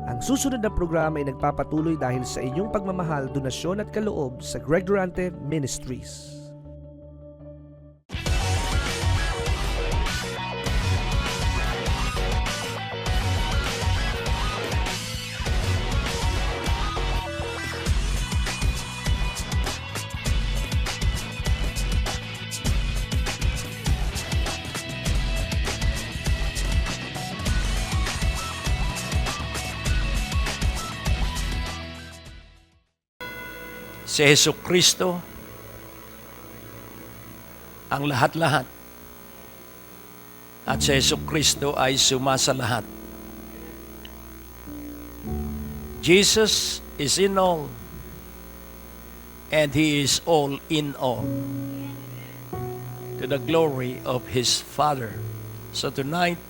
Ang susunod na programa ay nagpapatuloy dahil sa inyong pagmamahal, donasyon at kaloob sa Greg Durante Ministries. Si Jesucristo ang lahat-lahat. At si Jesucristo ay sumasa lahat. Jesus is in all and He is all in all, to the glory of His Father. So tonight,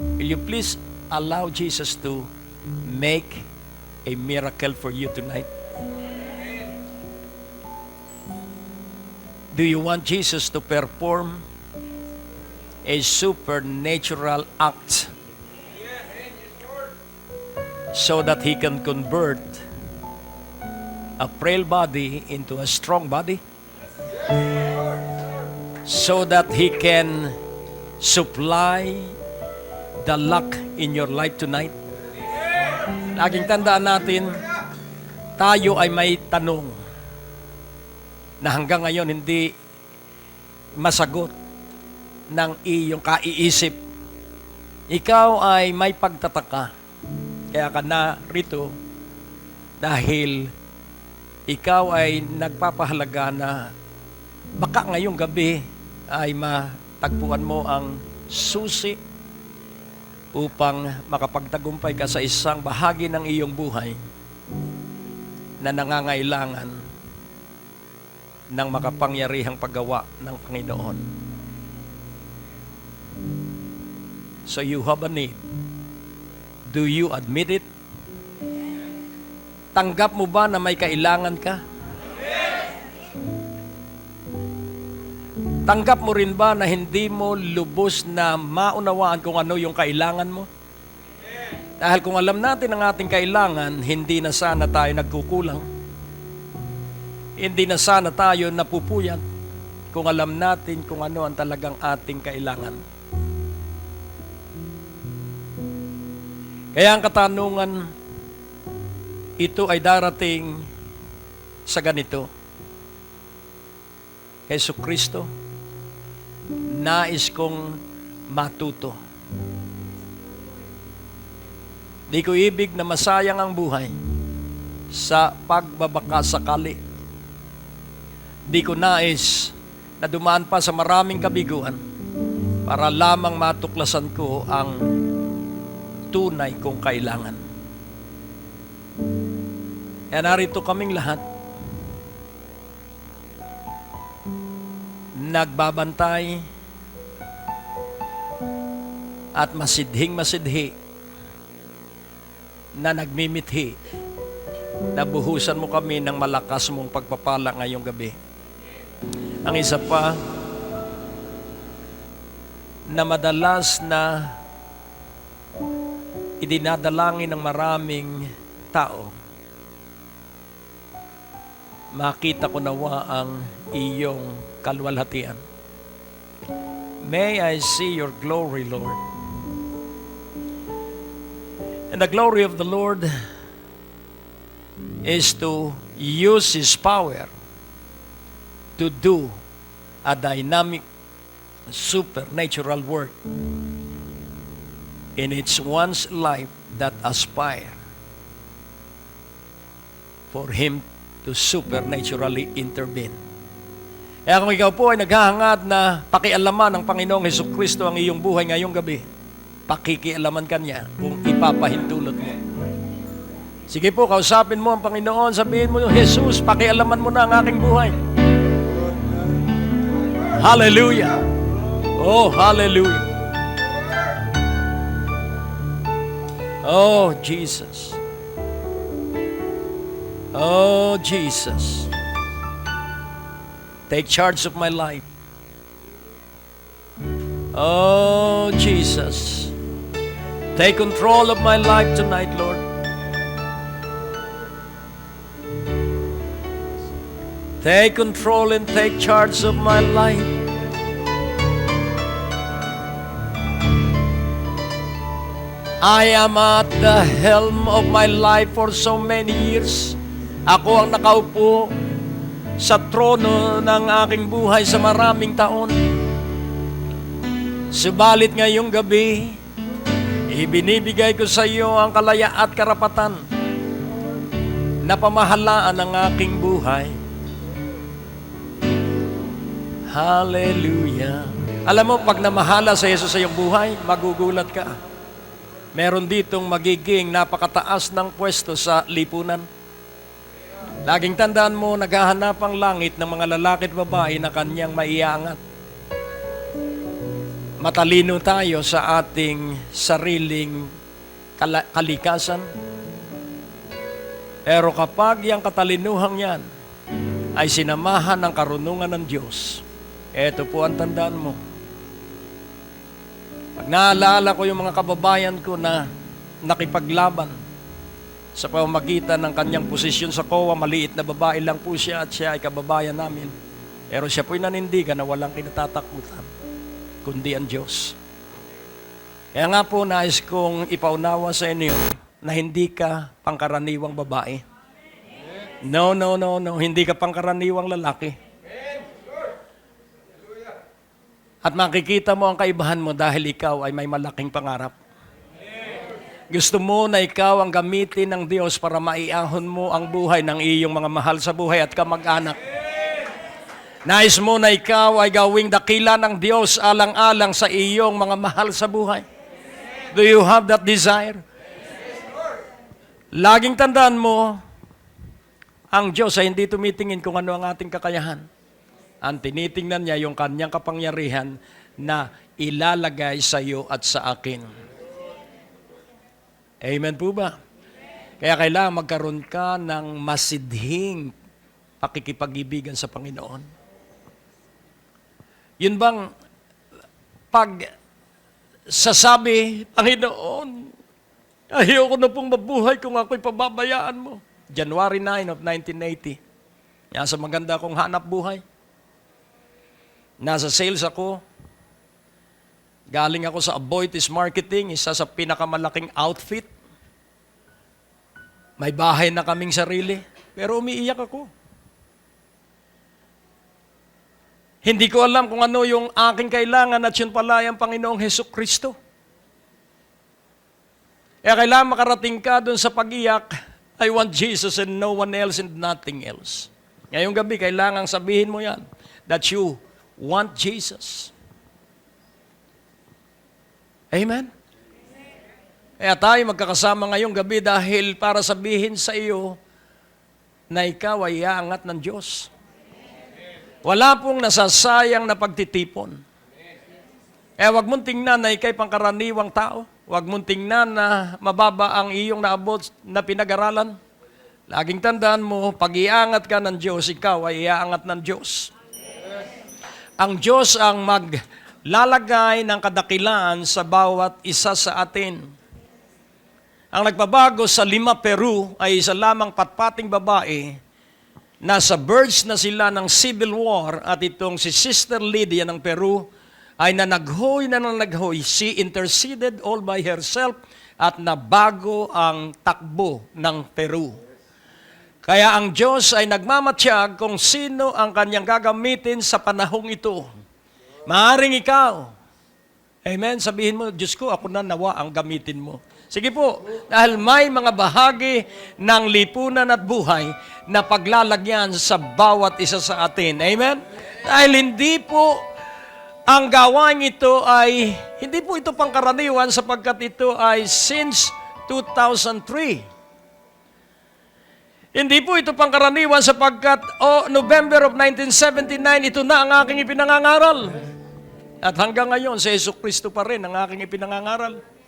will you please allow Jesus to make a miracle for you tonight? Do you want Jesus to perform a supernatural act so that He can convert a frail body into a strong body? So that He can supply the lack in your life tonight? Laging tandaan natin, tayo ay may tanong na hanggang ngayon hindi masagot ng iyong kaiisip. Ikaw ay may pagtataka. Kaya ka narito dahil ikaw ay nagpapahalaga na baka ngayong gabi ay matagpuan mo ang susi upang makapagtagumpay ka sa isang bahagi ng iyong buhay na nangangailangan ng makapangyarihang paggawa ng Panginoon. So you have a need. Do you admit it? Tanggap mo ba na may kailangan ka? Tanggap mo rin ba na hindi mo lubos na maunawaan kung ano yung kailangan mo? Dahil kung alam natin ang ating kailangan, hindi na sana tayo nagkukulang. Hindi na sana tayo napupuyat kung alam natin kung ano ang talagang ating kailangan. Kaya ang katanungan, ito ay darating sa ganito. Jesucristo, nais kong matuto. Di ko ibig na masayang ang buhay sa pagbabaka sakali. Di ko nais na dumaan pa sa maraming kabiguan para lamang matuklasan ko ang tunay kong kailangan. Kaya narito kaming lahat, nagbabantay at masidhing-masidhi na nagmimithi na buhusan mo kami ng malakas mong pagpapala ngayong gabi. Ang isa pa, na madalas na idinadalangin ng maraming tao, makita ko nawa ang iyong kalwalhatian. May I see your glory, Lord. And the glory of the Lord is to use His power to do a dynamic, supernatural work in its one's life that aspire for Him to supernaturally intervene. Kaya kung ikaw po ay naghahangad na pakialaman ng Panginoong Jesucristo ang iyong buhay ngayong gabi, pakikialaman ka niya kung ipapahintulot mo. Sige po, kausapin mo ang Panginoon, sabihin mo, Jesus, pakialaman mo na ang aking buhay. Hallelujah! Oh, hallelujah! Oh, Jesus! Oh, Jesus! Take charge of my life. Oh, Jesus! Take control of my life tonight, Lord. Take control and take charge of my life. I am at the helm of my life for so many years. Ako ang nakaupo sa trono ng aking buhay sa maraming taon. Subalit ngayong gabi, ibinibigay ko sa iyo ang kalayaan at karapatan na pamahalaan ang aking buhay. Hallelujah. Alam mo, pag namahala sa Jesus sa iyong buhay, magugulat ka. Meron ditong magiging napakataas ng pwesto sa lipunan. Laging tandaan mo, naghahanap ang langit ng mga lalaki at babae na kanyang maiangat. Matalino tayo sa ating sariling kalikasan. Pero kapag yung katalinuhang yan ay sinamahan ng karunungan ng Diyos, eto po ang tandaan mo. Pag naalala ko yung mga kababayan ko na nakipaglaban sa pamamagitan ng kanyang posisyon sa COA, maliit na babae lang po siya at siya ay kababayan namin. Pero siya po'y nanindigan na walang kinatatakutan, kundi ang Diyos. Kaya nga po nais kong ipaunawa sa inyo na hindi ka pangkaraniwang babae. No, hindi ka pangkaraniwang lalaki. At makikita mo ang kaibahan mo dahil ikaw ay may malaking pangarap. Gusto mo na ikaw ang gamitin ng Diyos para maiahon mo ang buhay ng iyong mga mahal sa buhay at kamag-anak. Nais mo na ikaw ay gawing dakila ng Diyos alang-alang sa iyong mga mahal sa buhay. Do you have that desire? Laging tandaan mo, ang Diyos ay hindi tumitingin kung ano ang ating kakayahan. Ang tinitingnan niya yung kanyang kapangyarihan na ilalagay sa iyo at sa akin. Amen po ba? Kaya kailangan magkaroon ka ng masidhing pakikipag-ibigan sa Panginoon. Yun bang pag sasabi, Panginoon, ayoko na pong mabuhay kung ako'y pababayaan mo. January 9 of 1980. Yan sa maganda kong hanap buhay. Nasa sales ako. Galing ako sa Aboitiz Marketing, isa sa pinakamalaking outfit. May bahay na kaming sarili, pero umiiyak ako. Hindi ko alam kung ano yung aking kailangan at yun pala ang Panginoong Hesukristo. Kaya kailangan makarating ka dun sa pag-iyak, I want Jesus and no one else and nothing else. Ngayong gabi, kailangan sabihin mo yan, that you want Jesus. Amen? Kaya tayo magkakasama ngayong gabi dahil para sabihin sa iyo na ikaw ay iaangat ng Diyos. Wala pong nasasayang na pagtitipon. Kaya wag mong tingnan na ikay pangkaraniwang tao. Wag mong tingnan na mababa ang iyong naabot na pinag-aralan. Laging tandaan mo, pag iaangat ka ng Diyos, ikaw ay iaangat ng Diyos. Ang Diyos ang maglalagay ng kadakilaan sa bawat isa sa atin. Ang nagbabago sa Lima, Peru ay isa lamang patpating babae. Nasa verge na sila ng civil war at itong si Sister Lydia ng Peru ay nanaghoy. She interceded all by herself at nabago ang takbo ng Peru. Kaya ang Diyos ay nagmamatiyag kung sino ang kanyang gagamitin sa panahong ito. Maaring ikaw. Amen? Sabihin mo, Diyos ko, ako na nawa ang gamitin mo. Sige po, dahil may mga bahagi ng lipunan at buhay na paglalagyan sa bawat isa sa atin. Amen? Dahil hindi po ang gawain ito ay, hindi po ito pangkaraniwan sapagkat ito ay since 2003. Hindi po ito pangkaraniwan sapagkat November of 1979, ito na ang aking ipinangangaral. At hanggang ngayon, si Jesucristo pa rin ang aking ipinangangaral.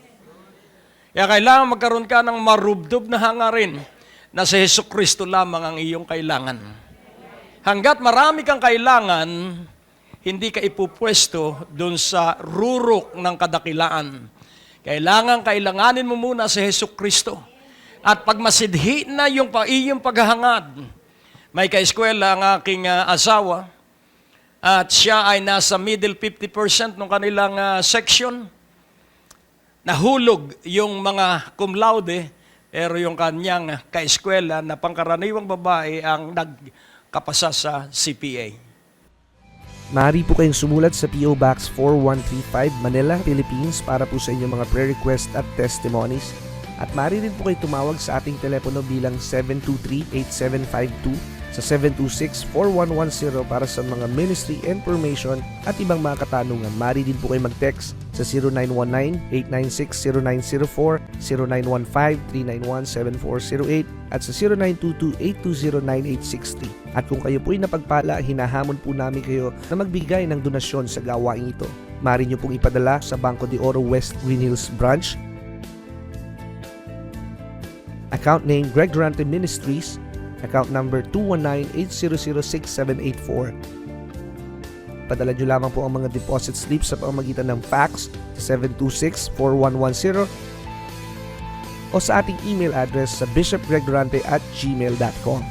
Kaya kailangan magkaroon ka ng marubdob na hangarin na si Jesucristo lamang ang iyong kailangan. Hanggat marami kang kailangan, hindi ka ipupwesto dun sa rurok ng kadakilaan. Kailanganin mo muna si Jesucristo. At pag masidhi na yung iyong paghahangad, may kaeskwela ang aking asawa, at siya ay nasa middle 50% ng kanilang section. Nahulog yung mga cum laude, pero yung kanyang kaeskwela na pangkaraniwang babae ang nagkapasa sa CPA. Maaari po kayong sumulat sa P.O. Box 4135 Manila, Philippines para po sa inyong mga prayer request at testimonies. At maaari rin po kayo tumawag sa ating telepono bilang 723-8752 sa 726-4110 para sa mga ministry information at ibang mga katanungan. Maaari din po kayo mag-text sa 0919-896-0904, 0915-391-7408 at sa 0922-820-9863. At kung kayo po'y napagpala, hinahamon po namin kayo na magbigay ng donasyon sa gawain ito. Maaari nyo pong ipadala sa Banco de Oro West Green Hills Branch, account name Greg Durante Ministries, account number 219-800-6784. Padala nyo lamang po ang mga deposit slips sa pamamagitan ng fax sa 726-4110 o sa ating email address sa bishopgregdurante@gmail.com.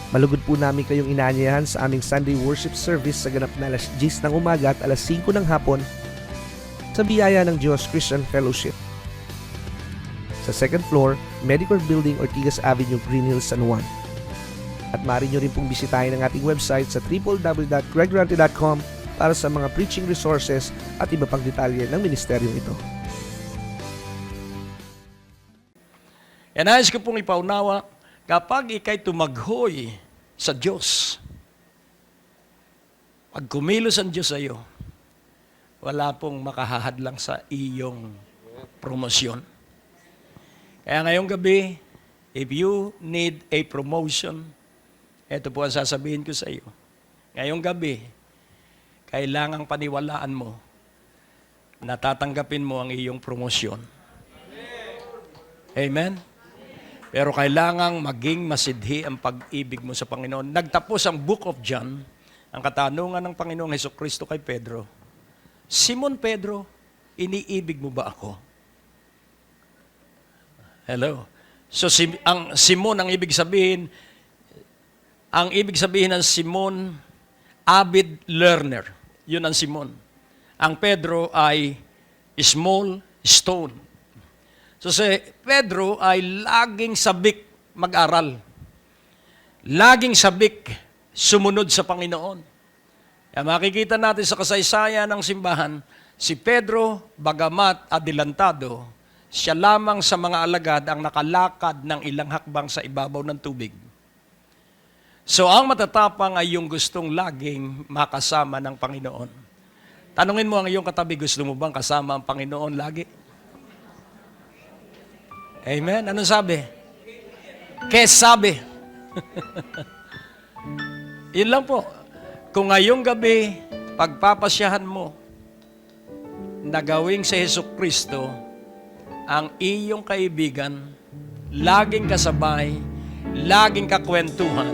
Malugod po namin kayong inaanyayahan sa aming Sunday worship service sa ganap na alas 10 ng umaga at alas 5 ng hapon sa biyaya ng Diyos Christian Fellowship. Sa second floor, Medicare Building, Ortigas Avenue, Green Hills, San Juan. At maaari nyo rin pong bisitahin ang ating website sa www.gregdurante.com para sa mga preaching resources at iba pang detalye ng ministeryong ito. Nais ko pong ipaunawa, kapag ikay tumaghoy sa Diyos, pag kumilos ang Diyos sa iyo, wala pong makahahadlang sa iyong promosyon. Kaya ngayong gabi, if you need a promotion, ito po ang sasabihin ko sa iyo. Ngayong gabi, kailangang paniwalaan mo na tatanggapin mo ang iyong promosyon. Amen? Pero kailangang maging masidhi ang pag-ibig mo sa Panginoon. Nagtapos ang Book of John, ang katanungan ng Panginoong Hesukristo kay Pedro, Simon Pedro, iniibig mo ba ako? Hello? So ang Simon, ang ibig sabihin ng Simon, avid learner. Yun ang Simon. Ang Pedro ay small stone. So si Pedro ay laging sabik mag-aral. Laging sabik sumunod sa Panginoon. Kaya makikita natin sa kasaysayan ng simbahan, si Pedro, bagamat adilantado, siya lamang sa mga alagad ang nakalakad ng ilang hakbang sa ibabaw ng tubig. So ang matatapang ay yung gustong laging makasama ng Panginoon. Tanungin mo ang iyong katabi, gusto mo bang kasama ang Panginoon lagi? Amen? Ano sabi? Sabi. Yun lang po. Kung ngayong gabi, pagpapasyahan mo na gawing si Jesucristo ang iyong kaibigan, laging kasabay, laging kakwentuhan,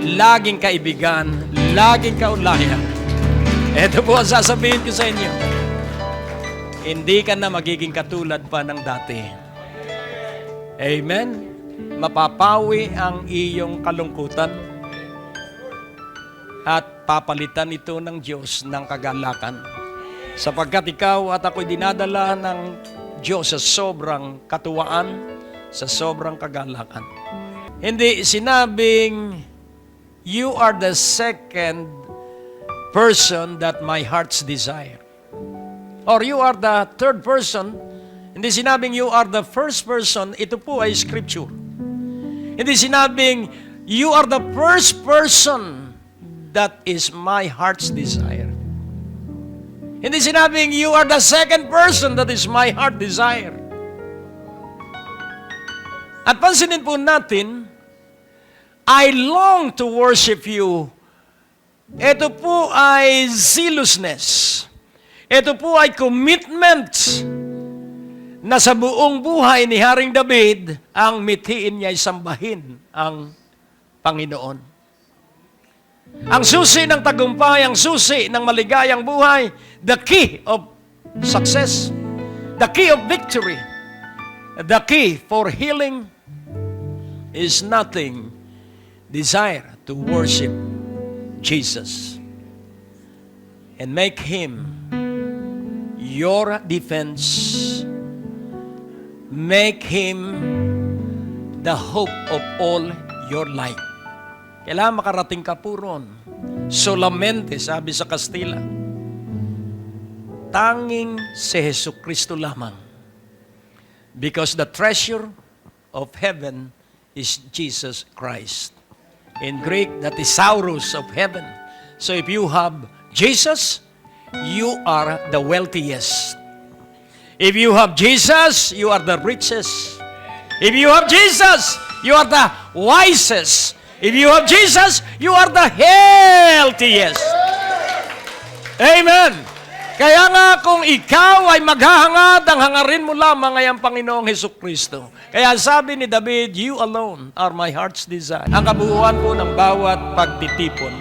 laging kaibigan, laging kaulayan. Ito po ang sasabihin ko sa inyo. Hindi ka na magiging katulad pa ng dati. Amen? Mapapawi ang iyong kalungkutan at papalitan ito ng Diyos ng kagalakan. Sapagkat ikaw at ako'y dinadala ng Diyos sa sobrang katuwaan, sa sobrang kagalakan. Hindi sinabing, you are the second person that my heart's desire. Or you are the third person. Hindi sinabing you are the first person. Ito po ay scripture. Hindi sinabing you are the first person that is my heart's desire. Hindi sinabing you are the second person that is my heart desire. At pansinin po natin, I long to worship you. Ito po ay zealousness. Ito po ay commitment na sa buong buhay ni Haring David, ang mithiin niya ay sambahin ang Panginoon. Ang susi ng tagumpay, ang susi ng maligayang buhay, the key of success, The key of victory, the key for healing is nothing. Desire to worship Jesus and make Him your defense. Make Him the hope of all your life. Kailangan makarating ka po ron. Solamente, sabi sa Kastila, tanging si Jesucristo lamang. Because the treasure of heaven is Jesus Christ. In Greek, that is Saurus of heaven. So if you have Jesus, you are the wealthiest. If you have Jesus, you are the richest. If you have Jesus, you are the wisest. If you have Jesus, you are the healthiest. Amen. Kaya nga kung ikaw ay maghahangad, ang hangarin mo lamang ay ang Panginoong Hesukristo. Kaya sabi ni David, you alone are my heart's desire. Ang kabuuan po ng bawat pagtitipon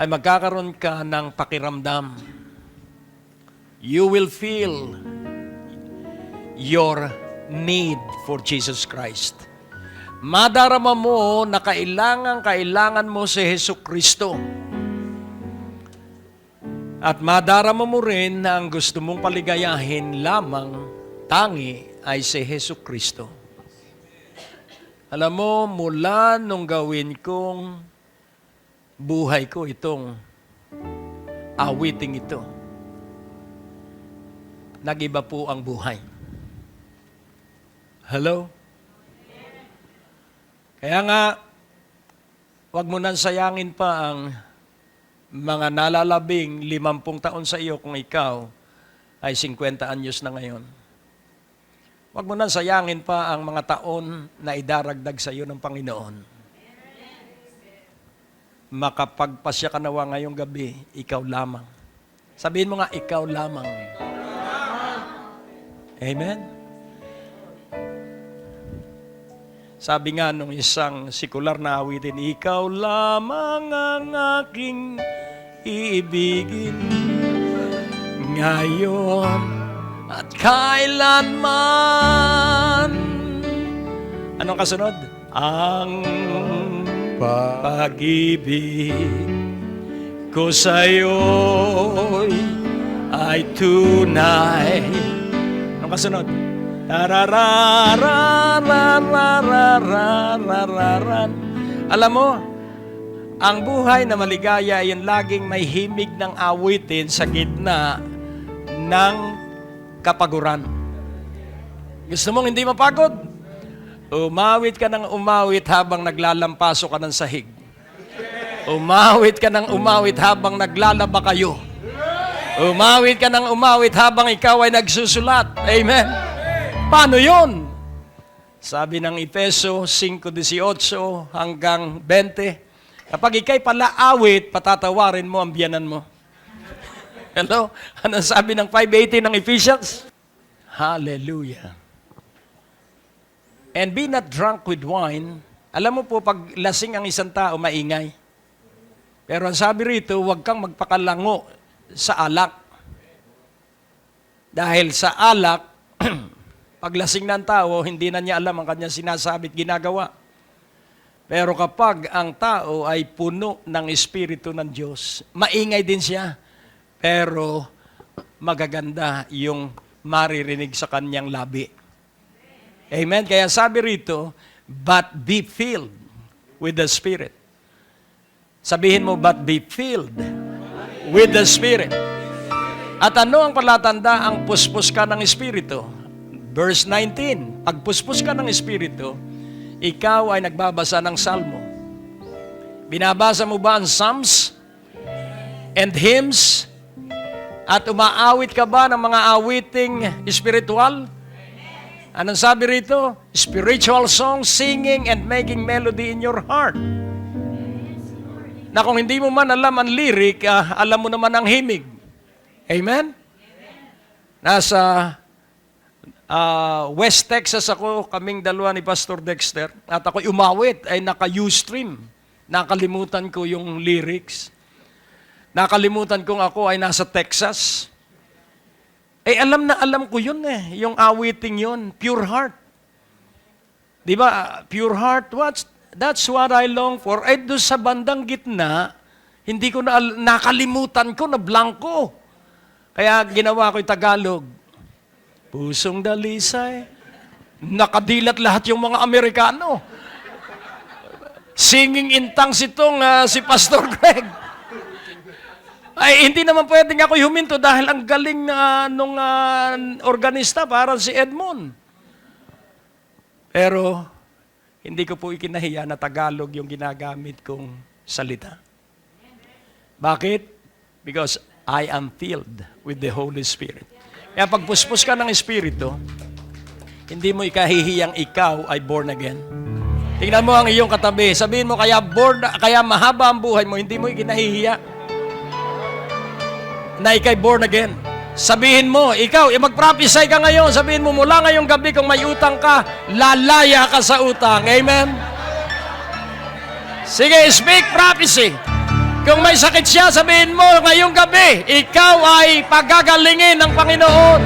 ay magkakaroon ka ng pakiramdam. You will feel your need for Jesus Christ. Madarama mo na kailangan mo si Hesukristo. At madarama mo rin na ang gusto mong paligayahin lamang tangi ay si Hesukristo. Alam mo, mula nung gawin kong buhay ko itong awiting ito, nag-iba po ang buhay. Hello? Kaya nga, wag mo nang sayangin pa ang mga nalalabing 50 taon sa iyo kung ikaw ay 50 anyos na ngayon. Huwag mo nang sayangin pa ang mga taon na idaragdag sa iyo ng Panginoon. Makapagpasya ka nawa ngayong gabi, ikaw lamang. Sabihin mo nga, ikaw lamang. Amen? Sabi nga nung isang sekular na awitin, ikaw lamang ang aking iibigin ngayon at kailanman. Anong kasunod? Ang pag-ibig ko sa'yo'y ay tunay. Anong kasunod? Alam mo, ang buhay na maligaya ay yung laging may himig ng awitin sa gitna ng kapaguran. Gusto mong hindi mapagod? Umawit ka ng umawit habang naglalampaso ka ng sahig. Umawit ka ng umawit habang naglalaba kayo. Umawit ka ng umawit habang ikaw ay nagsusulat. Amen? Paano yun? Sabi ng Efeso 5:18 hanggang 20, kapag ikay palaawit, patatawarin mo ang biyanan mo. Hello? Ano sabi ng 5:18 ng Ephesians? Hallelujah. And be not drunk with wine. Alam mo po, pag lasing ang isang tao, maingay. Pero ang sabi rito, huwag kang magpakalango sa alak. Dahil sa alak, paglasing ng tao, hindi na niya alam ang kanyang sinasabi at ginagawa. Pero kapag ang tao ay puno ng Espiritu ng Diyos, maingay din siya, pero magaganda yung maririnig sa kanyang labi. Amen? Kaya sabi rito, but be filled with the Spirit. Sabihin mo, but be filled with the Spirit. At ano ang palatanda ang puspos ka ng Espiritu? Verse 19, pag puspos ka ng Espiritu, ikaw ay nagbabasa ng Salmo. Binabasa mo ba ang Psalms and hymns? At umaawit ka ba ng mga awiting espiritual? Anong sabi rito? Spiritual songs, singing and making melody in your heart. Na kung hindi mo man alam ang lyric, alam mo naman ang himig. Amen? Nasa West Texas ako, kaming dalawa ni Pastor Dexter, at ako'y umawit, ay naka-Ustream. Nakalimutan ko yung lyrics. Nakalimutan kong ako ay nasa Texas. alam na alam ko yun yung awiting yun, pure heart. Di ba, pure heart, that's what I long for. Doon sa bandang gitna, hindi ko nakalimutan ko na blanco. Kaya ginawa ko yung Tagalog. Pusong dalisay. Nakadilat lahat yung mga Amerikano. Singing in tongues itong si Pastor Greg. Ay, hindi naman pwedeng ako huminto dahil ang galing nung organista, parang si Edmond. Pero, hindi ko po ikinahiya na Tagalog yung ginagamit kong salita. Bakit? Because I am filled with the Holy Spirit. Kaya pagpuspos ka ng Espiritu, hindi mo ikahihiyang ikaw ay born again. Tingnan mo ang iyong katabi. Sabihin mo, kaya mahaba ang buhay mo, hindi mo ikinahihiya na ikay born again. Sabihin mo, ikaw, mag-prophesy ka ngayon. Sabihin mo, mula ngayong gabi, kung may utang ka, lalaya ka sa utang. Amen? Sige, speak prophecy. Kung may sakit siya, sabihin mo, ngayong gabi, ikaw ay pagagalingin ng Panginoon.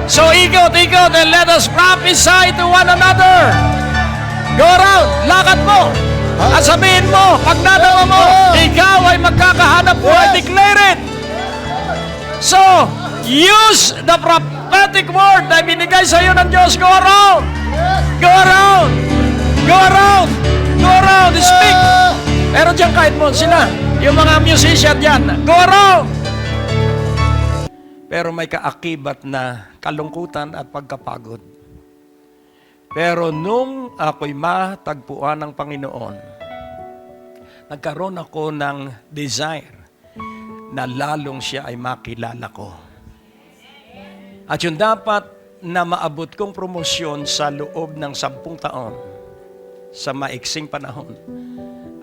So, ikot, and let us prophesy to one another. Go around, lakad mo. At sabihin mo, pag nadawa mo, ikaw ay magkakahanap buhay. Declare it. So, use the prophetic word na binigay sa iyo ng Diyos. Go around. Go around. Go around. Go around. Speak. Pero diyan kahit mo sila, yung mga musician diyan, go around. Pero may kaakibat na kalungkutan at pagkapagod. Pero nung ako'y matagpuan ng Panginoon, nagkaroon ako ng desire na lalong siya ay makilala ko. At yung dapat na maabot kong promosyon sa loob ng 10 taon, sa maiksing panahon,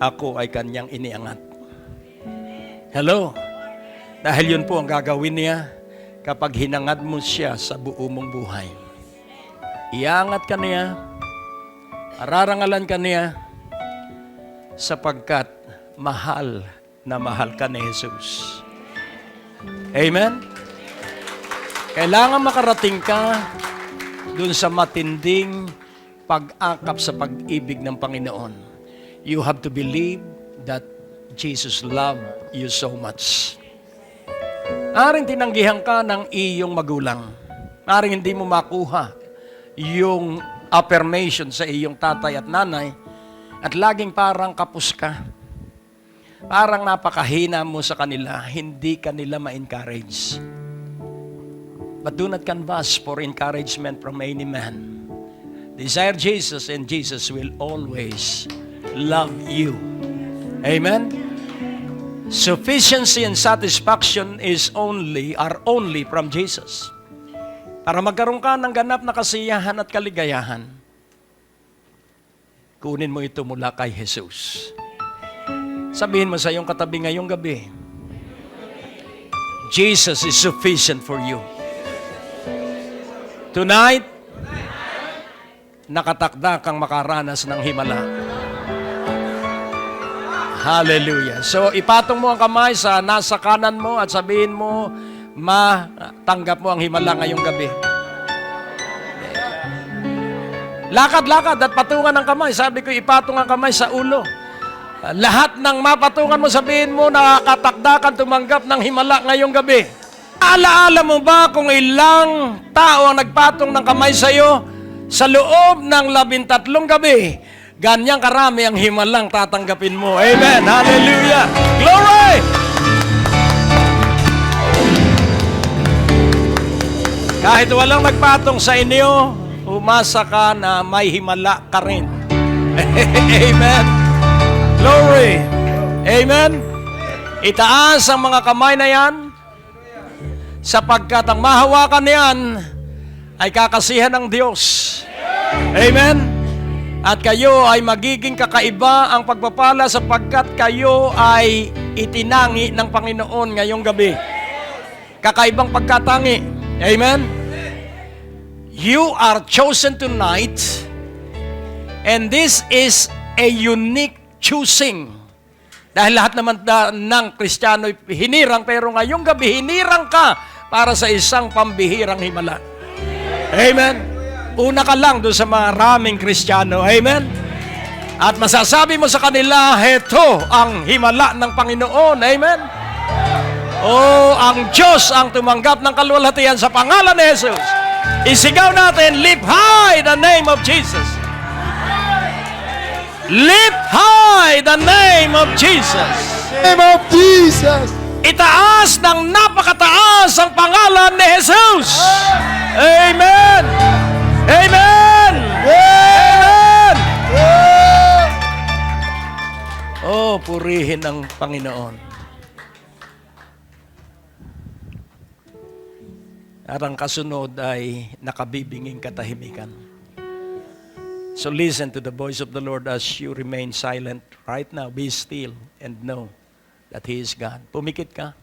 ako ay kanyang iniangat. Hello? Dahil yun po ang gagawin niya kapag hinangad mo siya sa buo mong buhay. Iangat ka niya, ararangalan ka niya, sapagkat mahal na mahal ka ni Jesus. Amen? Kailangan makarating ka dun sa matinding pag-akap sa pag-ibig ng Panginoon. You have to believe that Jesus loved you so much. Aring tinanggihan ka ng iyong magulang. Aring hindi mo makuha yung affirmation sa iyong tatay at nanay at laging parang kapos ka. Parang napakahina mo sa kanila, hindi kanila ma-encourage. But do not canvass for encouragement from any man. Desire Jesus and Jesus will always love you. Amen? Sufficiency and satisfaction are only from Jesus. Para magkaroon ka ng ganap na kasiyahan at kaligayahan, kunin mo ito mula kay Jesus. Sabihin mo sa iyong katabi ngayong gabi, Jesus is sufficient for you. Tonight, nakatakda kang makaranas ng himala. Hallelujah. So, ipatong mo ang kamay sa nasa kanan mo at sabihin mo, matanggap mo ang himala ngayong gabi. Lakad-lakad at patungan ng kamay. Sabi ko, ipatong ang kamay sa ulo. Lahat ng mapatungan mo, sabihin mo, nakakatakda kang tumanggap ng himala ngayong gabi. Alaala mo ba kung ilang tao ang nagpatong ng kamay sa iyo sa loob ng 13 gabi? Ganyang karami ang himalang tatanggapin mo. Amen. Hallelujah. Glory! Kahit walang nagpatong sa inyo, umasa ka na may himala ka rin. Amen. Glory. Amen. Itaas ang mga kamay na yan, sapagkat ang mahawakan niyan ay kakasihan ng Diyos. Amen. At kayo ay magiging kakaiba ang pagpapala sapagkat kayo ay itinangi ng Panginoon ngayong gabi. Kakaibang pagkatangi. Amen? You are chosen tonight, and this is a unique choosing. Dahil lahat naman ng Kristiyano hinirang, pero ngayong gabi hinirang ka para sa isang pambihirang himala. Amen. Una ka lang doon sa maraming Kristiyano. Amen. At masasabi mo sa kanila, heto ang himala ng Panginoon. Amen. Oh, ang Diyos ang tumanggap ng kaluwalhatian sa pangalan ni Jesus. Isigaw natin, lift high the name of Jesus. Lift high the name of Jesus. Name of Jesus. Itaas ng napakataas ang pangalan ni Jesus. Amen. Amen. Amen. Oh, purihin ang Panginoon. At ang kasunod ay nakabibinging katahimikan. So listen to the voice of the Lord as you remain silent right now. Be still and know that He is God. Pumikit ka.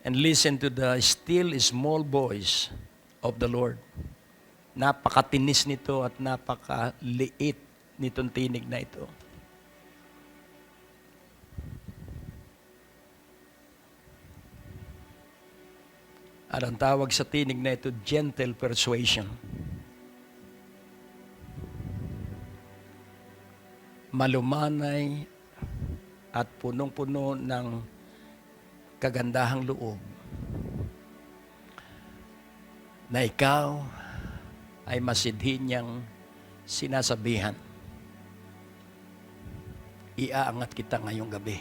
And listen to the still small voice of the Lord. Napakatinis nito at napakaliit nitong tinig na ito. At ang tawag sa tinig na ito, gentle persuasion. Malumanay at punong-puno ng kagandahang loob na ikaw ay masidhin niyang sinasabihan. Iaangat kita ngayong gabi.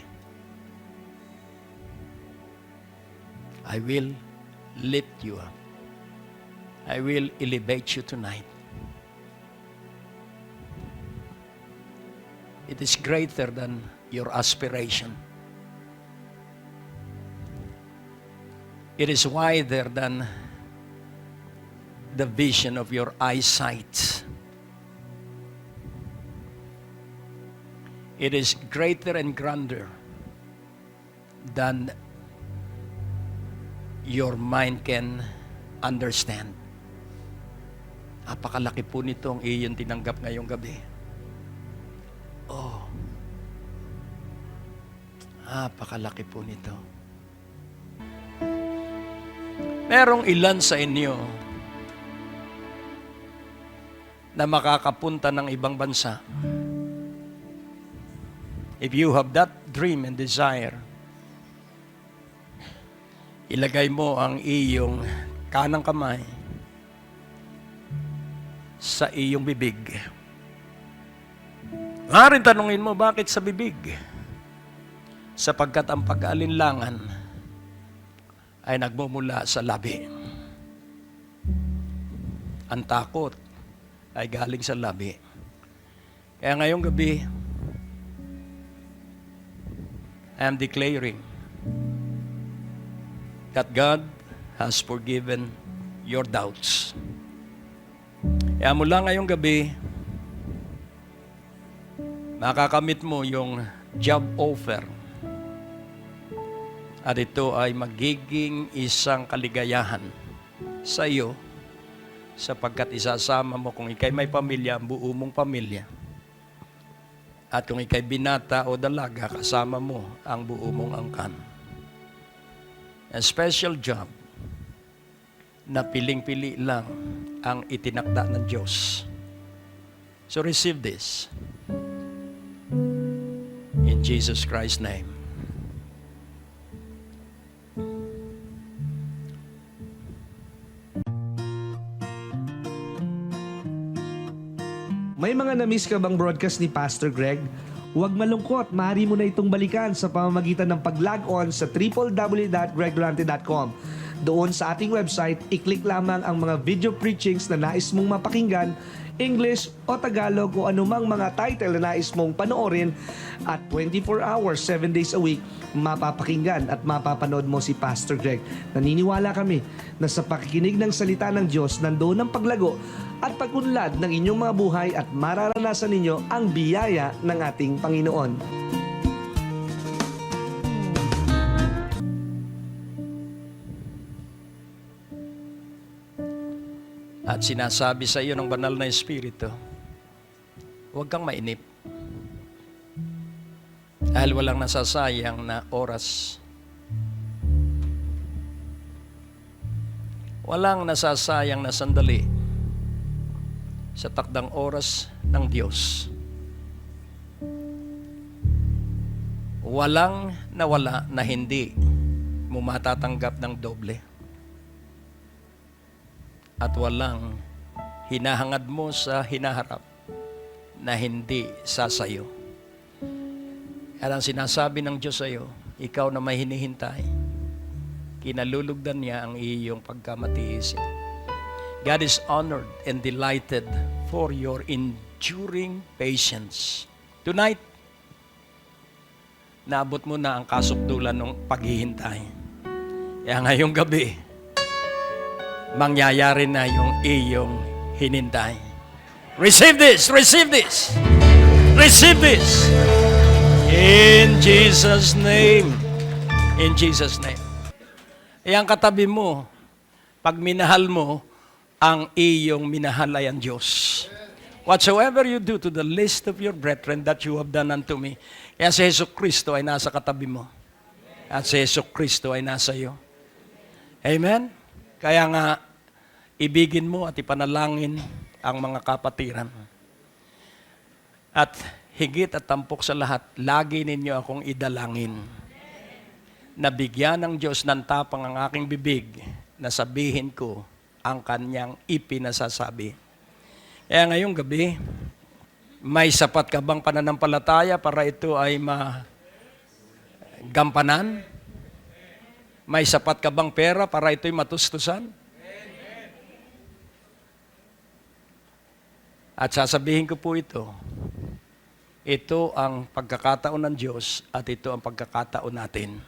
I will lift you up. I will elevate you tonight. It is greater than your aspiration. It is wider than the vision of your eyesight. It is greater and grander than your mind can understand. Napakalaki po nitong iyong tinanggap ngayong gabi. Oh, napakalaki po nito. Merong ilan sa inyo na makakapunta ng ibang bansa. If you have that dream and desire, ilagay mo ang iyong kanang kamay sa iyong bibig. Maaaring tanungin mo, bakit sa bibig? Sapagkat ang pag-aalinlangan ay nagmumula sa labi. Ang takot ay galing sa labi. Kaya ngayong gabi, I am declaring that God has forgiven your doubts. Kaya mula ngayong gabi, makakamit mo yung job offer. At ito ay magiging isang kaligayahan sa iyo sapagkat isasama mo kung ikay may pamilya, ang buo mong pamilya. At kung ikay binata o dalaga, kasama mo ang buo mong angkan. A special job na piling-pili lang ang itinakda ng Diyos. So receive this. In Jesus Christ's name. May mga na-miss ka bang broadcast ni Pastor Greg? Huwag malungkot, maaari mo na itong balikan sa pamamagitan ng pag-log on sa www.greglorante.com. Doon sa ating website, i-click lamang ang mga video preachings na nais mong mapakinggan, English o Tagalog o anumang mga title na nais mong panoorin at 24 hours, 7 days a week, mapapakinggan at mapapanood mo si Pastor Greg. Naniniwala kami na sa pakikinig ng salita ng Diyos, nandoon ang paglago at pag-unlad ng inyong mga buhay at mararanasan ninyo ang biyaya ng ating Panginoon. At sinasabi sa iyo ng banal na Espiritu, huwag kang mainip. Dahil walang nasasayang na oras. Walang nasasayang na sandali sa takdang oras ng Diyos. Walang nawala na hindi mo matatanggap ng doble. At walang hinahangad mo sa hinaharap na hindi sasayo. At ang sinasabi ng Diyos sa iyo, ikaw na may hinihintay, kinalulugdan niya ang iyong pagkamatiisin. God is honored and delighted for your enduring patience. Tonight, naabot mo na ang kasukdulan ng paghihintay. Kaya ngayong gabi, mangyayari na yung iyong hinintay. Receive this! Receive this! Receive this! In Jesus' name. In Jesus' name. Ang katabi mo, pag minahal mo, ang iyong minahal ay ang Diyos. Whatsoever you do to the least of your brethren that you have done unto me. Kaya si Jesu Kristo ay nasa katabi mo. At si Jesu Kristo ay nasa iyo. Amen? Kaya nga, ibigin mo at ipanalangin ang mga kapatiran. At higit at tampok sa lahat, lagi ninyo akong idalangin. Nabigyan ng Diyos ng tapang ang aking bibig na sabihin ko ang kanyang ipinasasabi. Kaya ngayong gabi, may sapat ka bang pananampalataya para ito ay magampanan? May sapat ka bang pera para ito'y matustusan? At sasabihin ko po ito ang pagkakataon ng Diyos at ito ang pagkakataon natin.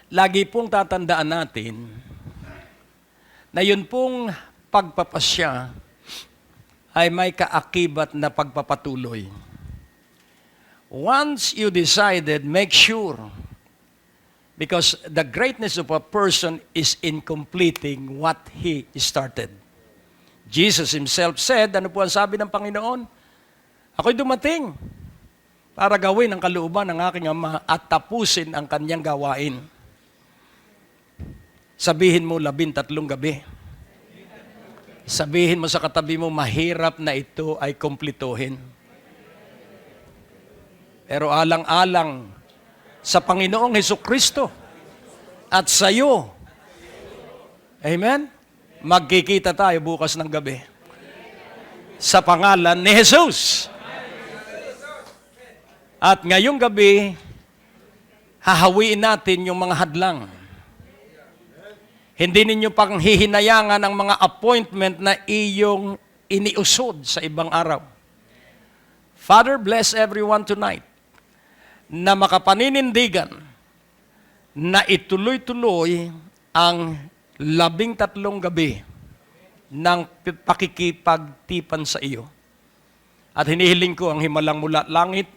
Lagi pong tatandaan natin na yun pong pagpapasya ay may kaakibat na pagpapatuloy. Once you decided, make sure, because the greatness of a person is in completing what he started. Jesus himself said, ano po ang sabi ng Panginoon? Ako'y dumating para gawin ang kalooban ng aking Ama at tapusin ang kanyang gawain. Sabihin mo 13 gabi. Sabihin mo sa katabi mo, mahirap na ito ay kumplituhin. Pero alang-alang sa Panginoong Hesukristo at sa iyo, amen? Magkikita tayo bukas ng gabi. Sa pangalan ni Jesus. At ngayong gabi, hahawiin natin yung mga hadlang. Hindi ninyo pang hihinayangan ang mga appointment na iyong iniusod sa ibang araw. Father, bless everyone tonight na makapaninindigan na ituloy-tuloy ang 13 gabi ng pakikipagtipan sa iyo. At hinihiling ko ang himalang mula langit,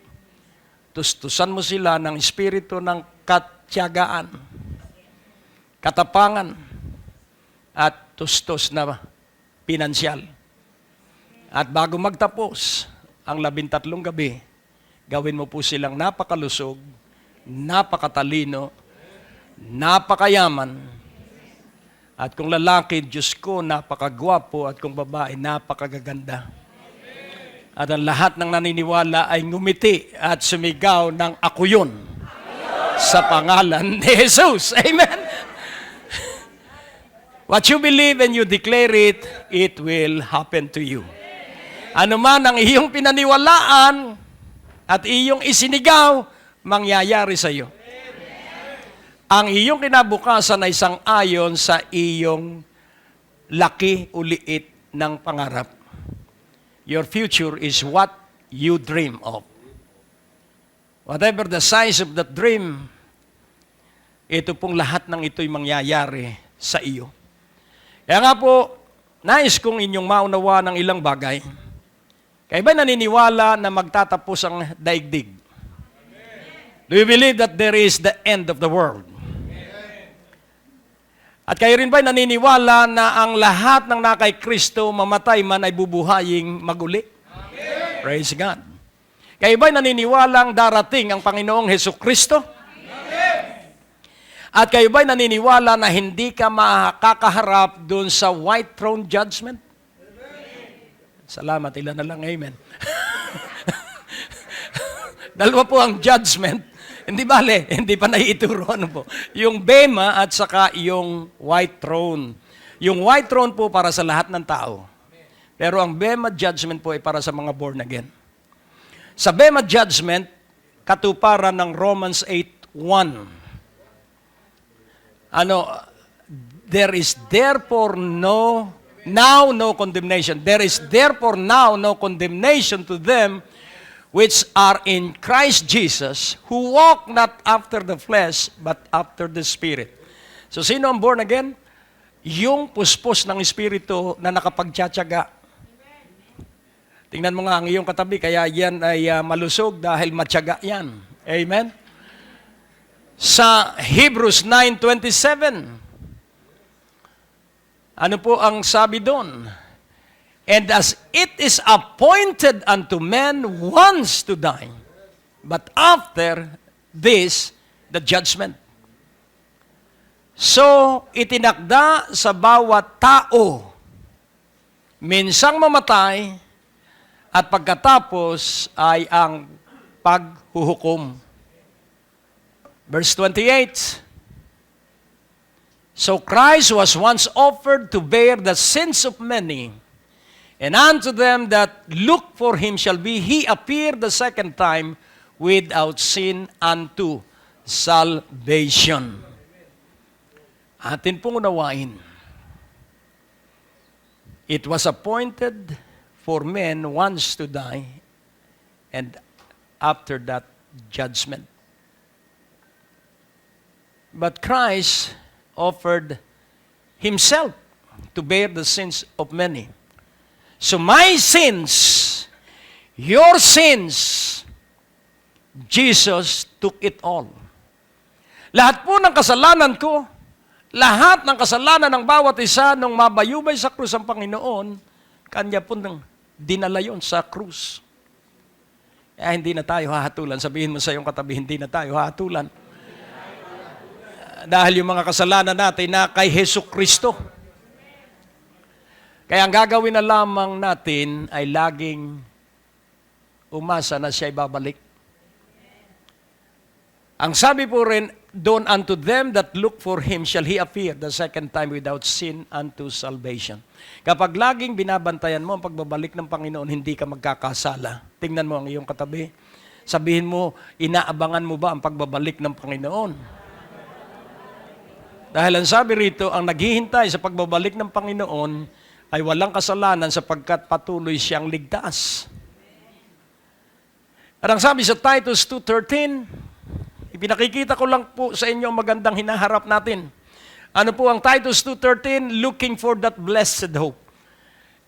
tustusan mo sila ng espiritu ng katyagaan, katapangan, at tustos na pinansyal. At bago magtapos ang 13 gabi, gawin mo po silang napakalusog, napakatalino, napakayaman, at kung lalaki, Diyos ko, napakagwapo, at kung babae, napakagaganda. At ang lahat ng naniniwala ay ngumiti at sumigaw ng ako yun sa pangalan ni Jesus. Amen? What you believe and you declare it, it will happen to you. Ano man ang iyong pinaniwalaan at iyong isinigaw, mangyayari sa iyo. Ang iyong kinabukasan ay sang-ayon sa iyong laki o liit ng pangarap. Your future is what you dream of. Whatever the size of that dream, ito pong lahat ng ito'y mangyayari sa iyo. Kaya nga po, nais kong inyong maunawa ng ilang bagay. Kaya ba naniniwala na magtatapos ang daigdig? Do you believe that there is the end of the world? At kayo rin ba'y naniniwala na ang lahat ng nakay Kristo, mamatay man ay bubuhaying maguli? Amen. Praise God. Kayo ba'y naniniwalang darating ang Panginoong Hesukristo? At kayo ba'y naniniwala na hindi ka makakaharap dun sa white throne judgment? Salamat, ilan na lang, amen. Dalawa po ang judgment. Hindi bale, hindi pa naiituro. Ano po? Yung bema at saka yung white throne. Yung white throne po para sa lahat ng tao. Pero ang bema judgment po ay para sa mga born again. Sa bema judgment, katuparan ng Romans 8:1. There is therefore no condemnation. There is therefore now no condemnation to them which are in Christ Jesus, who walk not after the flesh, but after the Spirit. So, sino ang born again? Yung puspos ng Espiritu na nakapagtsatsaga. Tingnan mo nga ang iyong katabi, kaya yan ay malusog dahil matyaga yan. Amen? Sa Hebrews 9:27, ano po ang sabi doon? And as it is appointed unto men once to die, but after this, the judgment. So, itinakda sa bawat tao, minsang mamatay, at pagkatapos ay ang paghuhukom. Verse 28, so Christ was once offered to bear the sins of many, and unto them that look for him shall be he appear the second time without sin unto salvation. Atin pong unawain, it was appointed for men once to die, and after that, judgment. But Christ offered himself to bear the sins of many. So my sins, your sins, Jesus took it all. Lahat po ng kasalanan ko, lahat ng kasalanan ng bawat isa nung mabayubay sa krus ang Panginoon, Kanya po nang dinala yun sa krus. Kaya hindi na tayo hahatulan. Sabihin mo sa iyong katabi, hindi na tayo hahatulan. Dahil yung mga kasalanan natin na kay Hesukristo. Kaya ang gagawin na lamang natin ay laging umasa na siya'y babalik. Ang sabi po rin, doon unto them that look for Him shall He appear the second time without sin unto salvation. Kapag laging binabantayan mo ang pagbabalik ng Panginoon, hindi ka magkakasala. Tingnan mo ang iyong katabi. Sabihin mo, inaabangan mo ba ang pagbabalik ng Panginoon? Dahil ang sabi rito, ang naghihintay sa pagbabalik ng Panginoon ay walang kasalanan sapagkat patuloy siyang ligtas. At ang sabi sa Titus 2:13, ipinakikita ko lang po sa inyo ang magandang hinaharap natin. Ano po ang Titus 2:13? Looking for that blessed hope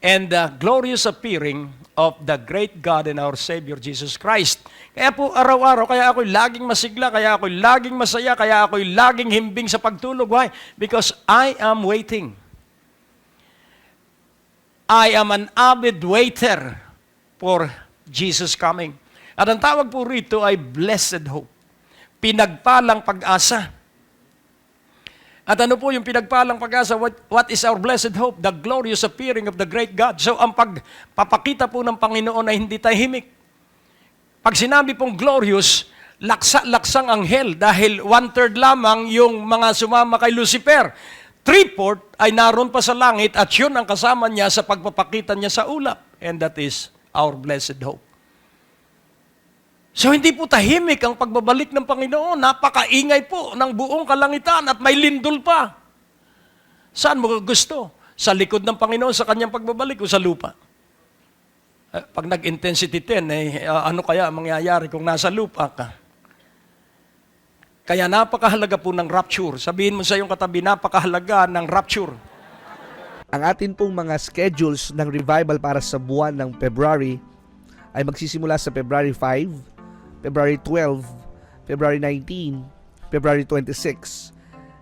and the glorious appearing of the great God and our Savior Jesus Christ. Kaya po araw-araw, kaya ako'y laging masigla, kaya ako'y laging masaya, kaya ako'y laging himbing sa pagtulog. Why? Because I am waiting. I am an avid waiter for Jesus coming. At ang tawag po rito ay blessed hope. Pinagpalang pag-asa. At ano po yung pinagpalang pag-asa? What is our blessed hope? The glorious appearing of the great God. So ang pagpapakita po ng Panginoon ay hindi tahimik. Pag sinabi pong glorious, laksa-laksang anghel dahil 1/3 lamang yung mga sumama kay Lucifer. 3/4 ay naroon pa sa langit at yun ang kasama niya sa pagpapakita niya sa ulap. And that is our blessed hope. So hindi po tahimik ang pagbabalik ng Panginoon. Napakaingay po ng buong kalangitan at may lindol pa. Saan mo gusto? Sa likod ng Panginoon sa kanyang pagbabalik o sa lupa? Pag nag-intensity 10, ano kaya ang mangyayari kung nasa lupa ka? Kaya napakahalaga po ng rapture. Sabihin mo sa iyong katabi, napakahalaga ng rapture. Ang atin pong mga schedules ng revival para sa buwan ng February ay magsisimula sa February 5, February 12, February 19, February 26.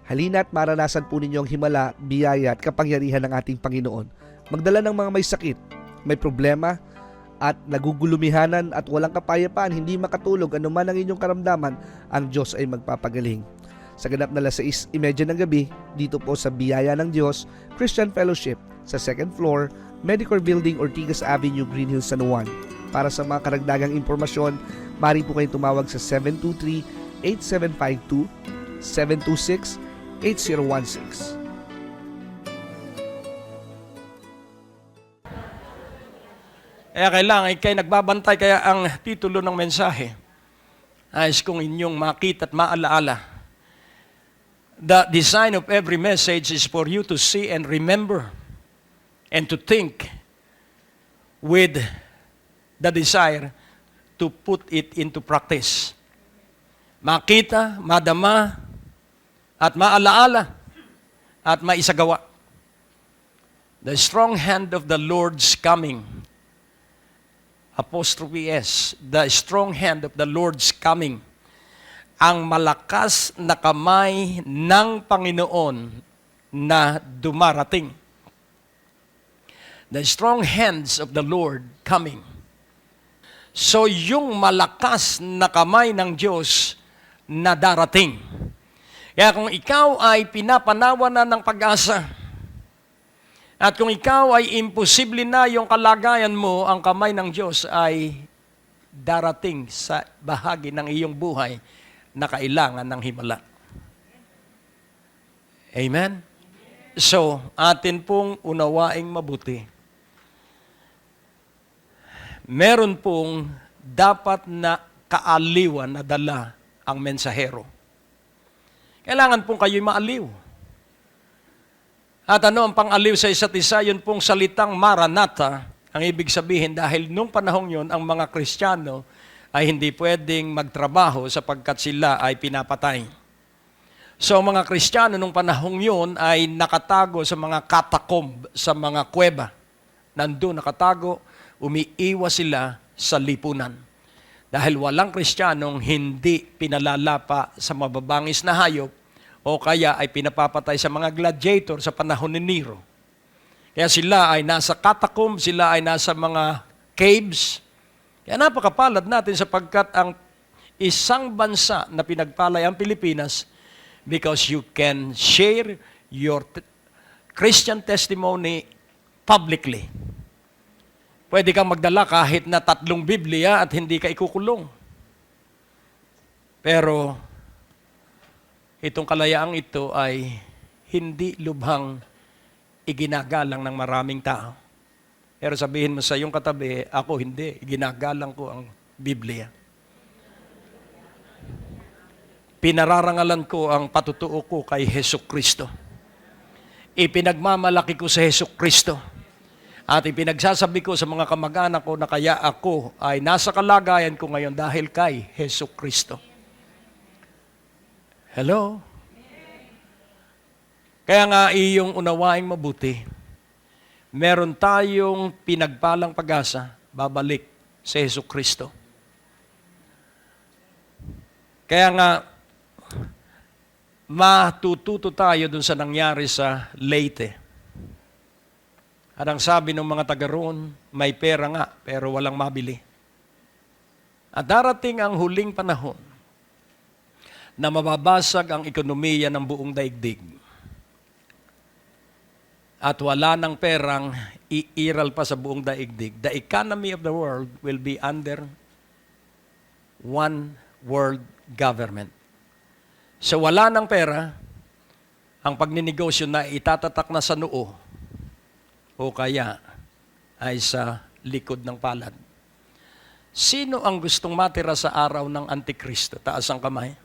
Halina't maranasan po ninyo ang himala, biyaya at kapangyarihan ng ating Panginoon. Magdala ng mga may sakit, may problema, at nagugulumihanan at walang kapayapaan, hindi makatulog, anuman ang inyong karamdaman, ang Diyos ay magpapagaling. Sa ganap na 6:30 ng gabi, dito po sa Biyaya ng Diyos Christian Fellowship sa 2nd floor, Medicor Building, Ortigas Avenue, Green Hills, San Juan. Para sa mga karagdagang impormasyon, maaari po kayong tumawag sa 723-8752, 726-8016. Kaya kailangan kayo nagbabantay, kaya ang titulo ng mensahe ay kung inyong makita at maalaala. The design of every message is for you to see and remember and to think with the desire to put it into practice. Makita, madama, at maalaala, at maisagawa. The strong hand of the Lord's coming. Apostrophe S, the strong hand of the Lord's coming. Ang malakas na kamay ng Panginoon na dumarating. The strong hands of the Lord coming. So yung malakas na kamay ng Diyos na darating. Kaya kung ikaw ay pinapanawan na ng pag-asa, at kung ikaw ay imposible na yung kalagayan mo, ang kamay ng Diyos ay darating sa bahagi ng iyong buhay na kailangan ng himala. Amen? So, atin pong unawaing mabuti. Meron pong dapat na kaaliwan na dala ang mensahero. Kailangan pong kayo'y maaliw. At ano ang pang-aliw sa isa't isa? Yun pong salitang Maranatha, ang ibig sabihin dahil nung panahong yun, ang mga Kristiyano ay hindi pwedeng magtrabaho sapagkat sila ay pinapatay. So ang mga Kristiyano nung panahong yun ay nakatago sa mga katakomb, sa mga kuweba. Nandun nakatago, umiiwas sila sa lipunan. Dahil walang Kristiyanong hindi pinalalapa sa mababangis na hayop, o kaya ay pinapapatay sa mga gladiator sa panahon ni Nero. Kaya sila ay nasa catacomb, sila ay nasa mga caves. Kaya napakapalad natin sapagkat ang isang bansa na pinagpalay ang Pilipinas because you can share your Christian testimony publicly. Pwede kang magdala kahit na 3 Biblia at hindi ka ikukulong. Pero itong kalayaang ito ay hindi lubhang iginagalang ng maraming tao. Pero sabihin mo sa iyong katabi, ako hindi, iginagalang ko ang Biblia. Pinararangalan ko ang patutuo ko kay Hesukristo. Ipinagmamalaki ko sa Hesukristo. At ipinagsasabi ko sa mga kamag-anak ko na kaya ako ay nasa kalagayan ko ngayon dahil kay Hesukristo. Hello? Kaya nga iyong unawaing mabuti, meron tayong pinagpalang pag-asa, babalik sa Hesukristo. Kaya nga, matututo tayo dun sa nangyari sa Leyte. At ang sabi ng mga taga roon, may pera nga, pero walang mabili. At darating ang huling panahon, na mababasag ang ekonomiya ng buong daigdig. At wala ng perang iiral pa sa buong daigdig. The economy of the world will be under one world government. So wala ng pera, ang pagninegosyo na itatatak na sa noo o kaya ay sa likod ng palad. Sino ang gustong matira sa araw ng Antikristo? Taas ang kamay.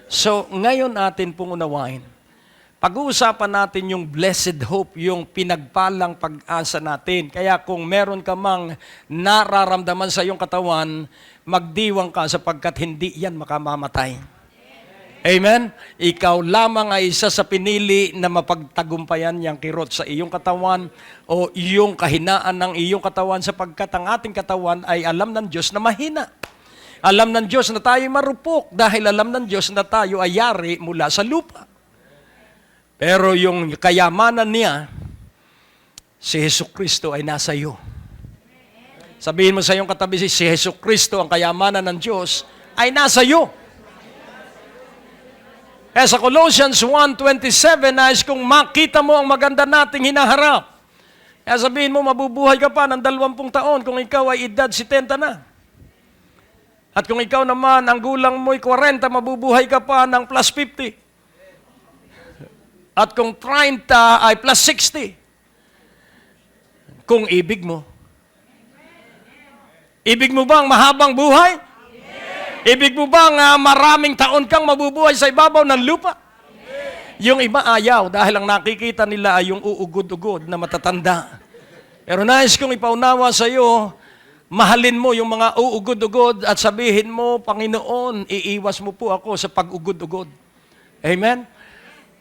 So, ngayon natin pong unawain. Pag-uusapan natin yung blessed hope, yung pinagpalang pag-asa natin. Kaya kung meron ka mang nararamdaman sa iyong katawan, magdiwang ka sapagkat hindi yan makamamatay. Amen? Ikaw lamang ay isa sa pinili na mapagtagumpayan yung kirot sa iyong katawan o yung kahinaan ng iyong katawan sapagkat ang ating katawan ay alam ng Diyos na mahina. Alam ng Diyos na tayo marupok dahil alam ng Diyos na tayo ay yari mula sa lupa. Pero yung kayamanan niya, si Hesukristo ay nasa iyo. Sabihin mo sa iyong katabi, si Jesu Kristo, ang kayamanan ng Diyos, ay nasa iyo. Sa Colossians 1:27, nais kung makita mo ang maganda nating hinaharap. Sabihin mo, mabubuhay ka pa ng 20 taon kung ikaw ay edad 70 na. At kung ikaw naman, ang gulang mo'y 40, mabubuhay ka pa ng plus 50. At kung 30 ay plus 60. Kung ibig mo. Ibig mo bang mahabang buhay? Ibig mo bang maraming taon kang mabubuhay sa ibabaw ng lupa? Yung iba ayaw dahil ang nakikita nila ay yung uugod-ugod na matatanda. Pero nais kong ipaunawa sa iyo, mahalin mo yung mga uugod-ugod at sabihin mo, Panginoon, iiwas mo po ako sa pag-ugod-ugod. Amen?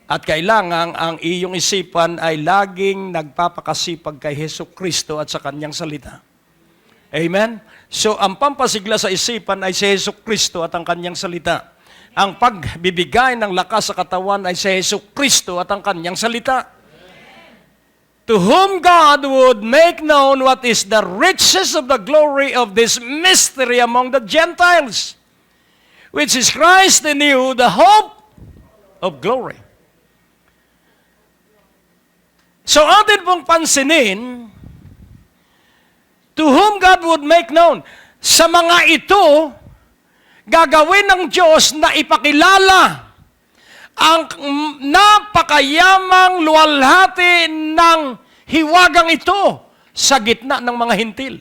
At kailangan ang iyong isipan ay laging nagpapakasipag kay Hesus Kristo at sa Kanyang salita. Amen? So, ang pampasigla sa isipan ay si Hesus Kristo at ang Kanyang salita. Ang pagbibigay ng lakas sa katawan ay si Hesus Kristo at ang Kanyang salita. To whom God would make known what is the riches of the glory of this mystery among the Gentiles, which is Christ in you, the hope of glory. So, atin pong pansinin, to whom God would make known. Sa mga ito, gagawin ng Diyos na ipakilala ang napakayamang luwalhati ng hiwagang ito sa gitna ng mga hintil.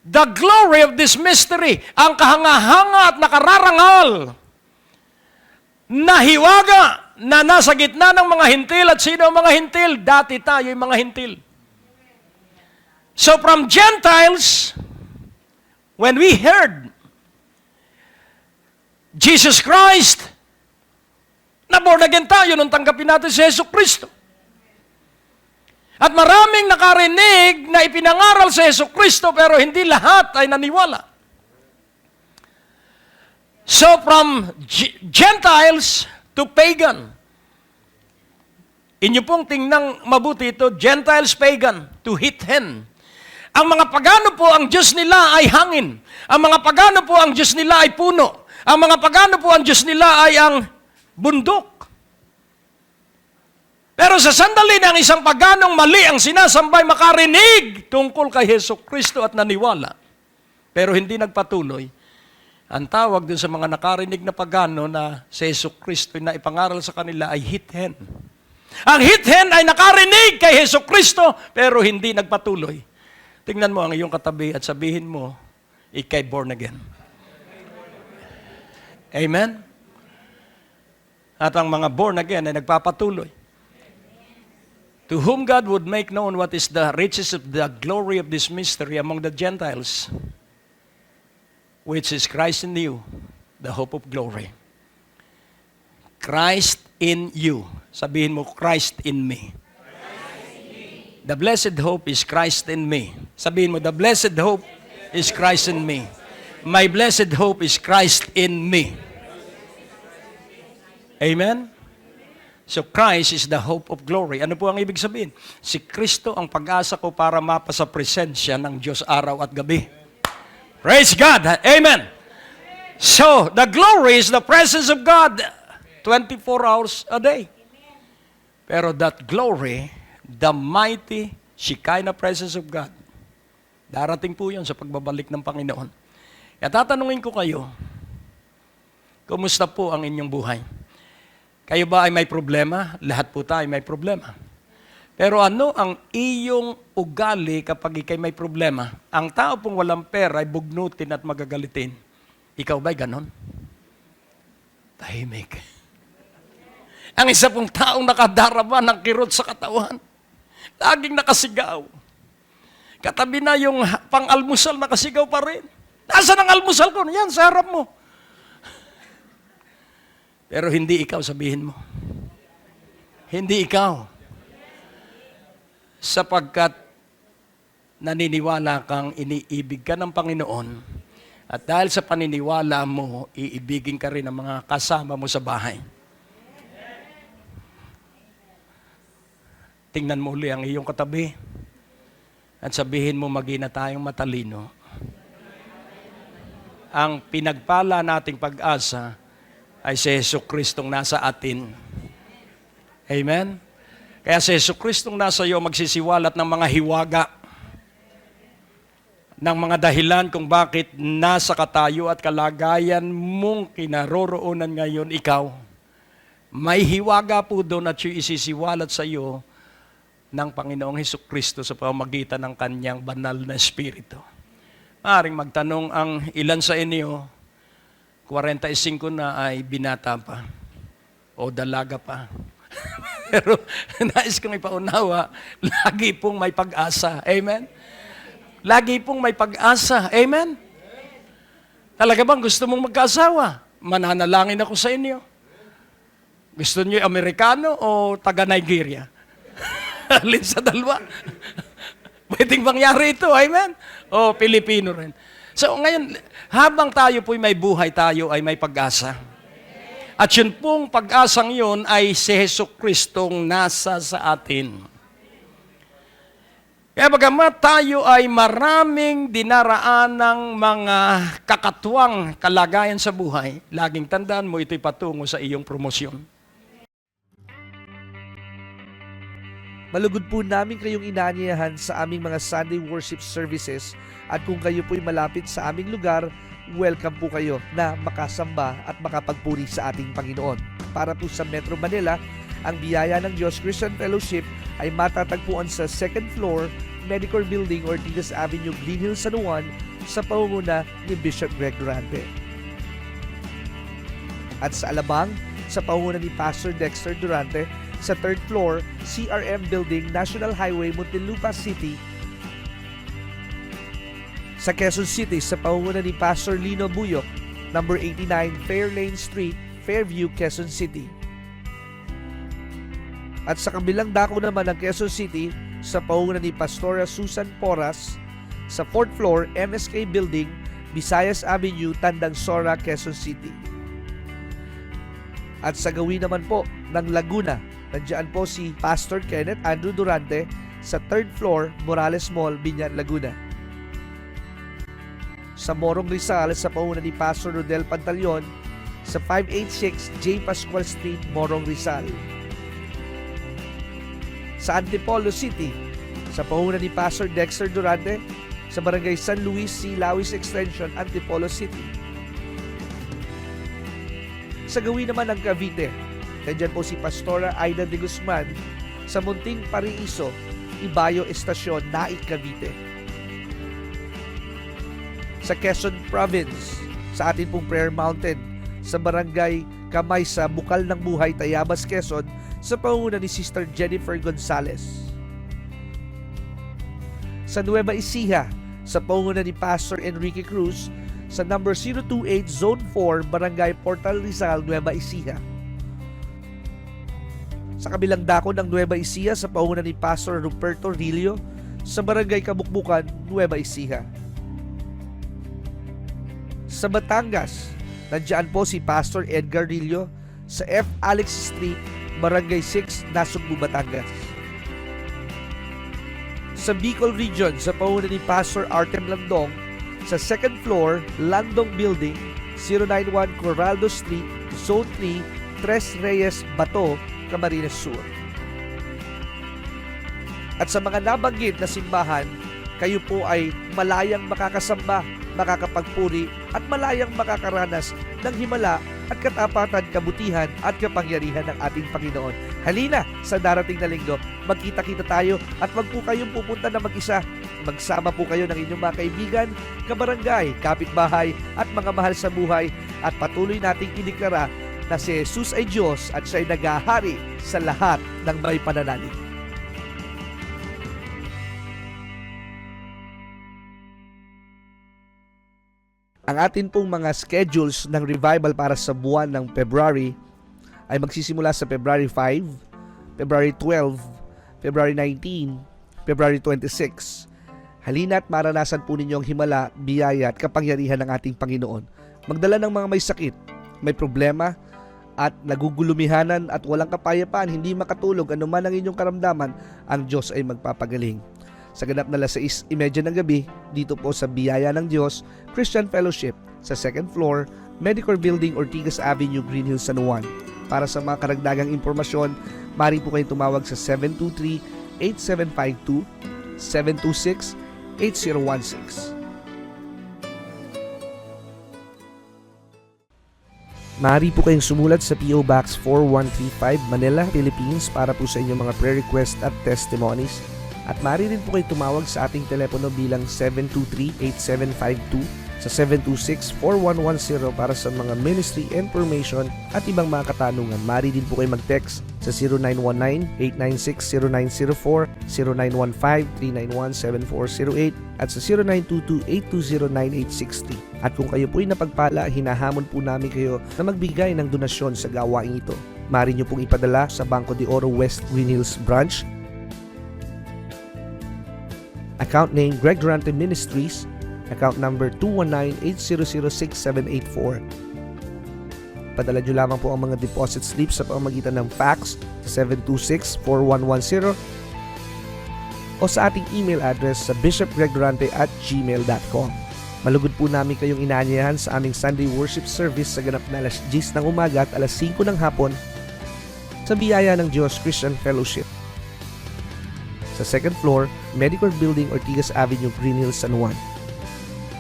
The glory of this mystery, ang kahanga-hanga at nakararangal na hiwaga na nasa gitna ng mga hintil. At sino ang mga hintil? Dati tayo yung mga hintil. So from Gentiles, when we heard Jesus Christ, na born again tayo nung tanggapin natin si Jesu Kristo. At maraming nakarinig na ipinangaral si Jesu Kristo pero hindi lahat ay naniwala. So from Gentiles to pagan. Inyo pong tingnan mabuti ito, Gentiles, pagan, to heathen. Ang mga pagano po, ang Diyos nila ay hangin. Ang mga pagano po, ang Diyos nila ay puno. Ang mga pagano po, ang Diyos nila ay ang bundok. Pero sa sandali ng isang paganong mali ang sinasambay makarinig tungkol kay Hesus Kristo at naniwala, pero hindi nagpatuloy, ang tawag dun sa mga nakarinig na pagano na si Hesus Kristo na ipangaral sa kanila ay heathen. Ang heathen ay nakarinig kay Hesus Kristo pero hindi nagpatuloy. Tingnan mo ang iyong katabi at sabihin mo, ikay born again. Amen? At ang mga born again ay nagpapatuloy. To whom God would make known what is the riches of the glory of this mystery among the Gentiles, which is Christ in you, the hope of glory. Christ in you. Sabihin mo, Christ in me. The blessed hope is Christ in me. Sabihin mo, the blessed hope is Christ in me. My blessed hope is Christ in me. Amen? So Christ is the hope of glory. Ano po ang ibig sabihin? Si Kristo ang pag-asa ko para mapasa presensya ng Diyos araw at gabi. Praise God. Amen. So, the glory is the presence of God 24 hours a day. Pero that glory, the mighty Shekinah presence of God, darating po yun sa pagbabalik ng Panginoon. Kaya tatanungin ko kayo, kumusta po ang inyong buhay? Kayo ba ay may problema? Lahat po tayo may problema. Pero ano ang iyong ugali kapag ikay may problema? Ang tao pong walang pera ay bugnutin at magagalitin. Ikaw ba'y ganon? Tahimik. Ang isa pong taong nakadarama ng kirot sa katawan, laging nakasigaw. Katabi na yung pang-almusal, nakasigaw pa rin. Nasaan ang almusal ko? Yan, sa harap mo. Pero hindi ikaw, sabihin mo. Hindi ikaw. Sapagkat naniniwala kang iniibig ka ng Panginoon at dahil sa paniniwala mo, iibigin ka rin ng mga kasama mo sa bahay. Tingnan mo uli ang iyong katabi. At sabihin mo, magina tayong matalino. Ang pinagpala nating pag-asa ay si Jesucristong nasa atin. Amen? Kaya si Jesucristong nasa iyo magsisiwalat ng mga hiwaga, ng mga dahilan kung bakit nasa katayo at kalagayan mong kinaroroonan ngayon ikaw. May hiwaga po doon at siya isisiwalat sa iyo ng Panginoong Hesukristo sa pamamagitan ng Kanyang banal na Espiritu. Maaring magtanong ang ilan sa inyo, 45 na ay binata pa o dalaga pa. Pero nais kong ipaunawa, lagi pong may pag-asa. Amen? Lagi pong may pag-asa. Amen? Talaga bang gusto mong magkaasawa? Mananalangin ako sa inyo. Gusto niyo Amerikano o taga-Nigeria? Alin sa dalawa? Pwedeng mangyari ito, amen? O Pilipino rin. So ngayon, habang tayo po'y may buhay, tayo ay may pag-asa. At yun pong pag-asang yun ay si Jesucristong nasa sa atin. Kaya bagamat tayo ay maraming dinaraan ng mga kakatwang kalagayan sa buhay, laging tandaan mo ito'y patungo sa iyong promosyon. Malugod po namin kayong inaanyayahan sa aming mga Sunday worship services at kung kayo po'y malapit sa aming lugar, welcome po kayo na makasamba at makapagpuri sa ating Panginoon. Para po sa Metro Manila, ang biyaya ng Diyos Christian Fellowship ay matatagpuan sa 2nd floor, Medicor Building, Ortigas Avenue, Green Hills, San Juan, sa pangunguna ni Bishop Greg Durante. At sa Alabang, sa pangunguna ni Pastor Dexter Durante, sa 3rd floor, CRM Building, National Highway, Muntinlupa City. Sa Quezon City, sa pangunguna ni Pastor Lino Buyok, number 89 Fairlane Street, Fairview, Quezon City. At sa kabilang dako naman ng Quezon City, sa pangunguna ni Pastora Susan Porras, sa 4th floor, MSK Building, Visayas Avenue, Tandang Sora, Quezon City. At sa gawin naman po ng Laguna, nandiyan po si Pastor Kenneth Andrew Durante sa 3rd floor, Morales Mall, Binyan, Laguna. Sa Morong Rizal, sa pangunguna ni Pastor Rodel Pantaleon, sa 586 J. Pascual Street, Morong Rizal. Sa Antipolo City, sa pangunguna ni Pastor Dexter Durante, sa Barangay San Luis, Silawis Extension, Antipolo City. Sa gawin naman ng Cavite, nandiyan po si Pastora Aida de Guzman sa Munting Pariiso, Ibayo Estasyon, Naik, Cavite. Sa Quezon Province, sa atin pong Prayer Mountain, sa Barangay Kamaysa, Bukal ng Buhay, Tayabas, Quezon, sa pangunguna ni Sister Jennifer Gonzales. Sa Nueva Ecija, sa pangunguna ni Pastor Enrique Cruz, sa number 028 Zone 4, Barangay Portal Rizal, Nueva Ecija. Sa kabilang dako ng Nueva Ecija, sa pangunguna ni Pastor Ruperto Rillo, sa Barangay Kabukbukan, Nueva Ecija. Sa Batangas, nandiyan po si Pastor Edgar Rillo sa F. Alex Street, Barangay 6, Nasugbu, Batangas. Sa Bicol Region, sa pangunguna ni Pastor Artem Landong, sa 2nd floor, Landong Building, 091 Corraldo Street, Zone 3, Tres Reyes, Bato, Camarines Sur. At sa mga nabanggit na simbahan, kayo po ay malayang makakasamba, makakapagpuri at malayang makakaranas ng himala at katapatan, kabutihan at kapangyarihan ng ating Panginoon. Halina sa darating na linggo, magkita-kita tayo at wag po kayong pupunta na mag-isa. Magsama po kayo ng inyong mga kaibigan, kabarangay, kapitbahay at mga mahal sa buhay at patuloy nating ideklara na si Jesus ay Diyos at siya'y naghahari sa lahat ng may pananalig. Ang atin pong mga schedules ng revival para sa buwan ng February ay magsisimula sa February 5, February 12, February 19, February 26. Halina at maranasan po ninyo ang himala, biyaya at kapangyarihan ng ating Panginoon. Magdala ng mga may sakit, may problema at nagugulumihanan at walang kapayapaan, hindi makatulog, anuman ang inyong karamdaman, ang Diyos ay magpapagaling. sa ganap na 6:30 ng gabi dito po sa Biyaya ng Diyos Christian Fellowship sa 2nd floor, Medicor Building, Ortigas Avenue, Green Hills, San Juan. Para sa mga karagdagang impormasyon, maaari po kayong tumawag sa 723-8752, 726-8016. Maaari po kayong sumulat sa PO Box 4135 Manila, Philippines para po sa inyong mga prayer request at testimonies. At maaari rin po kayong tumawag sa ating telepono bilang 723-8752 sa 726-4110 para sa mga ministry information at ibang mga katanungan. Maaari din po kayong mag-text sa 0919-896-0904, 0915-391-7408 at sa 0922-820-9860. At kung kayo po'y napagpala, hinahamon po namin kayo na magbigay ng donasyon sa gawain ito. Maaari nyo pong ipadala sa Banco de Oro West Green Hills Branch, account name Greg Durante Ministries, account number 219-800-6784. Padala nyo lamang po ang mga deposit slips sa pamamagitan ng fax sa 726-4110 o sa ating email address sa bishopgregdurante@gmail.com. Malugod po namin kayong inaanyayahan sa aming Sunday worship service sa ganap na 10 ng umaga at 5 ng hapon sa Biyaya ng Diyos Christian Fellowship sa 2nd floor, Medicor Building, Ortigas Avenue, Green Hills, San Juan.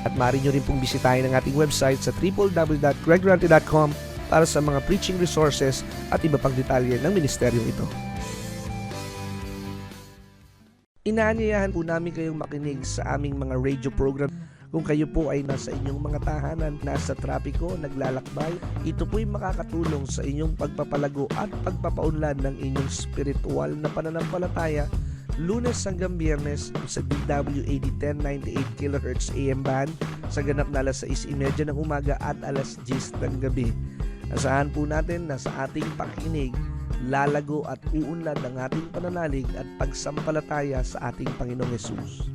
At maaari nyo rin pong bisitahin ang ating website sa www.gregdurante.com para sa mga preaching resources at iba pang detalye ng ministeryong ito. Inaanyayahan po namin kayong makinig sa aming mga radio program. Kung kayo po ay nasa inyong mga tahanan, nasa trapiko, naglalakbay, ito po'y makakatulong sa inyong pagpapalago at pagpapaunlad ng inyong spiritual na pananampalataya Lunes hanggang Biyernes sa DWAD 1098 kHz AM band sa ganap na 6:30 ng umaga at 10:00 ng gabi. Asahan po natin na sa ating pakikinig, lalago at uunlad ang ating pananalig at pagsampalataya sa ating Panginoong Hesus.